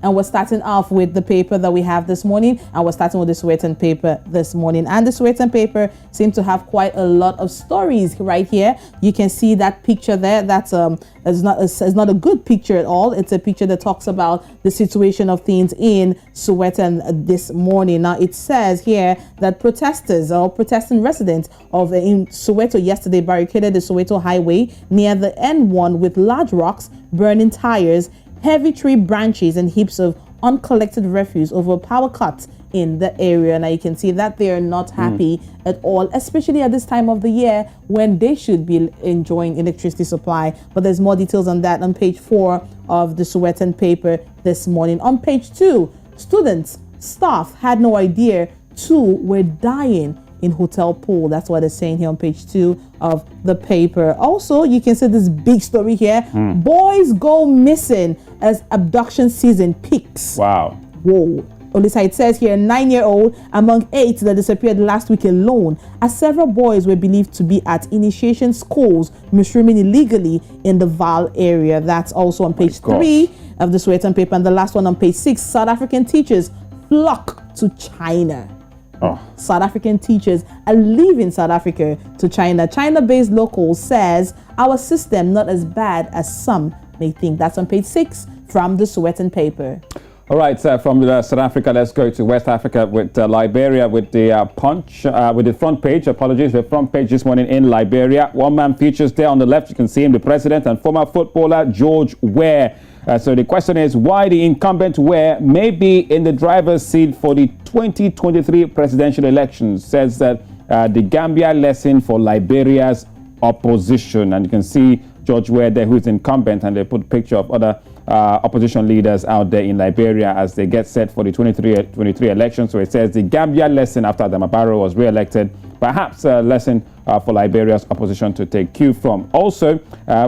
And we're starting off with the paper that we have this morning, and we're starting with the Sowetan paper this morning. And the Sowetan paper seems to have quite a lot of stories right here. You can see that picture there. That's it's not a good picture at all. It's a picture that talks about the situation of things in Sowetan this morning. Now it says here that protesters or protesting residents in Soweto yesterday barricaded the Soweto highway near the N1 with large rocks, burning tires, heavy tree branches, and heaps of uncollected refuse over power cuts in the area. Now you can see that they are not happy at all, especially at this time of the year when they should be enjoying electricity supply. But there's more details on that on page 4 of the Sowetan paper this morning. On page 2, students, staff had no idea 2 were dying in hotel pool. That's what it's saying here on page 2 of the paper. Also, you can see this big story here. Boys go missing as abduction season peaks. Wow. Whoa. Olisa, it says here, 9-year-old among 8 that disappeared last week alone, as several boys were believed to be at initiation schools mushrooming illegally in the Val area. That's also on page 3 of the Sowetan paper. And the last one on page 6, South African teachers flock to China. South African teachers are leaving South Africa to China. China-based locals says our system not as bad as some may think. That's on page 6 from the Sowetan paper. All right, from South Africa, let's go to West Africa with Liberia with the Punch, with the front page. Apologies, the front page this morning in Liberia. One man features there on the left. You can see him, the president and former footballer George Weah. So the question is why the incumbent Weah may be in the driver's seat for the 2023 presidential elections, says that the Gambia lesson for Liberia's opposition. And you can see George Weah there, who's incumbent, and they put a picture of other opposition leaders out there in Liberia as they get set for the 23 elections. So it says the Gambia lesson after Adama Barrow was re-elected, perhaps a lesson for Liberia's opposition to take cue from. Also,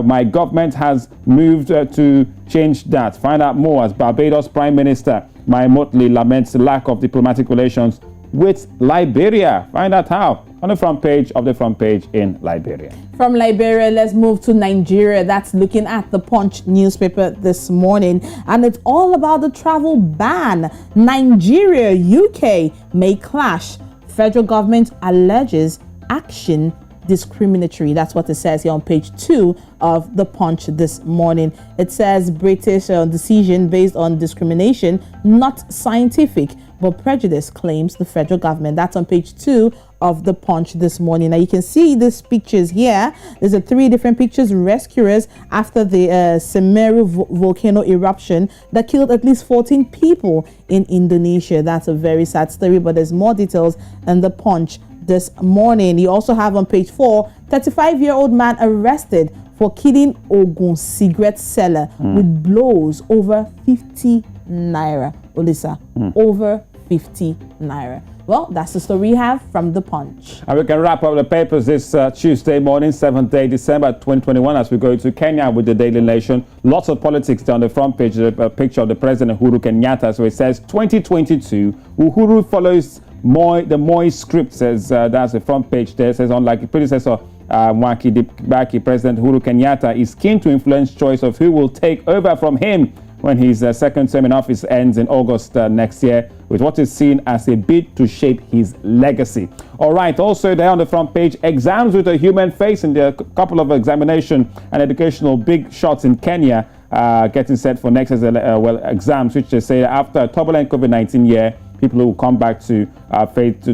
my government has moved to change that. Find out more as Barbados Prime Minister Mai Mottley laments the lack of diplomatic relations with Liberia. Find out how on the front page of the front page in Liberia. From Liberia, let's move to Nigeria. That's looking at the Punch newspaper this morning. And it's all about the travel ban. Nigeria, UK may clash. Federal government alleges action discriminatory. That's what it says here on page 2 of the Punch this morning. It says British decision based on discrimination, not scientific, but prejudice, claims the federal government. That's on page 2 of the Punch this morning. Now you can see these pictures here. There's 3 different pictures. Rescuers after the Semeru volcano eruption that killed at least 14 people in Indonesia. That's a very sad story, but there's more details in the Punch this morning. You also have on page 4, 35-year-old man arrested for killing Ogun cigarette seller with blows over 50 naira. Olisa, over 50 naira. Well, that's the story we have from the Punch. And we can wrap up the papers this Tuesday morning, 7th day, December 2021, as we go to Kenya with the Daily Nation. Lots of politics down the front page, a picture of the President Uhuru Kenyatta. So it says 2022, Uhuru follows the Moi script, says that's the front page there. It says, unlike the predecessor Mwai Kibaki, President Uhuru Kenyatta is keen to influence choice of who will take over from him when his second term in office ends in August next year, with what is seen as a bid to shape his legacy. All right, also there on the front page, exams with a human face, and there are a couple of examination and educational big shots in Kenya getting set for next year's exams, which they say after a turbulent COVID-19 year, people who will come back to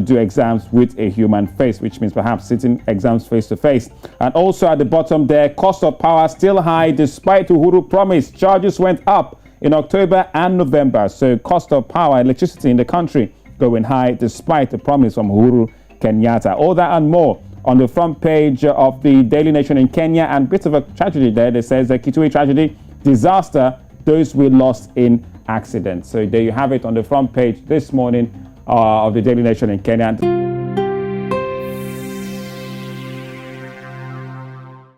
do exams with a human face, which means perhaps sitting exams face to face. And also at the bottom there, cost of power still high despite Uhuru promise. Charges went up in October and November. So cost of power, electricity in the country going high despite the promise from Uhuru Kenyatta. All that and more on the front page of the Daily Nation in Kenya. And bit of a tragedy there. It says the Kitui tragedy, disaster, those we lost in accident. So there you have it on the front page this morning of the Daily Nation in Kenya.